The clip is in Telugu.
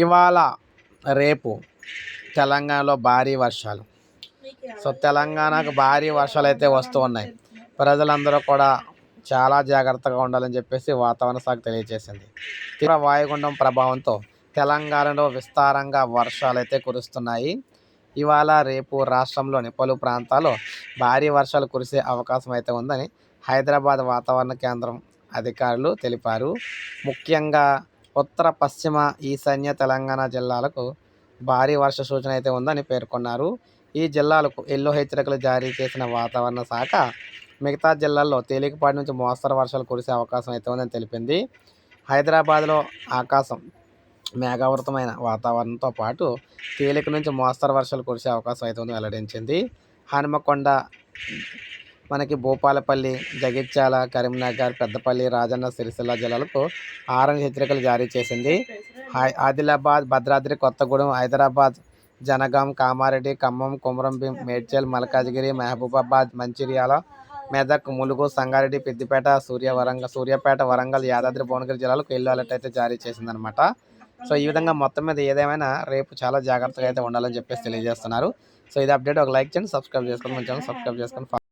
ఇవాళ రేపు తెలంగాణలో భారీ వర్షాలు. సో తెలంగాణకు భారీ వర్షాలు అయితే వస్తూ ఉన్నాయి. ప్రజలందరూ కూడా చాలా జాగ్రత్తగా ఉండాలని చెప్పేసి వాతావరణ శాఖ తెలియజేసింది. తీవ్ర వాయుగుండం ప్రభావంతో తెలంగాణలో విస్తారంగా వర్షాలు అయితే కురుస్తున్నాయి. ఇవాళ రేపు రాష్ట్రంలోని పలు ప్రాంతాల్లో భారీ వర్షాలు కురిసే అవకాశం అయితే ఉందని హైదరాబాద్ వాతావరణ కేంద్రం అధికారులు తెలిపారు. ముఖ్యంగా ఉత్తర పశ్చిమ ఈశాన్య తెలంగాణ జిల్లాలకు భారీ వర్ష సూచన అయితే ఉందని పేర్కొన్నారు. ఈ జిల్లాలకు ఎల్లో హెచ్చరికలు జారీ చేసిన వాతావరణ శాఖ మిగతా జిల్లాల్లో తేలికపాటి నుంచి మోస్తరు వర్షాలు కురిసే అవకాశం అయితే ఉందని తెలిపింది. హైదరాబాద్లో ఆకాశం మేఘావృతమైన వాతావరణంతో పాటు తేలిక నుంచి మోస్తరు వర్షాలు కురిసే అవకాశం అయితే ఉందని వెల్లడించింది. హనుమకొండ, మనకి భూపాలపల్లి, జగిత్యాల, కరీంనగర్, పెద్దపల్లి, రాజన్న సిరిసిల్ల జిల్లాలకు ఆరెంజ్ హెచ్చరికలు జారీ చేసింది. ఆదిలాబాద్, భద్రాద్రి కొత్తగూడెం, హైదరాబాద్, జనగాం, కామారెడ్డి, ఖమ్మం, కొమరంభీం, మేడ్చల్, మల్కాజ్గిరి, మహబూబాబాద్, మంచిర్యాల, మెదక్, ములుగు, సంగారెడ్డి, పెద్దిపేట, సూర్యాపేట, వరంగల్, యాదాద్రి భువనగిరి జిల్లాలకు ఎల్లో అలర్ట్ అయితే జారీ చేసిందనమాట. సో ఈ విధంగా మొత్తం మీద ఏదేమైనా రేపు చాలా జాగ్రత్తగా అయితే ఉండాలని చెప్పేసి తెలియజేస్తున్నారు. సో ఇది అప్డేట్. ఒక లైక్ చేయండి, సబ్స్క్రైబ్ చేసుకోండి, మన ఛానల్ సబ్స్క్రైబ్ చేసుకొని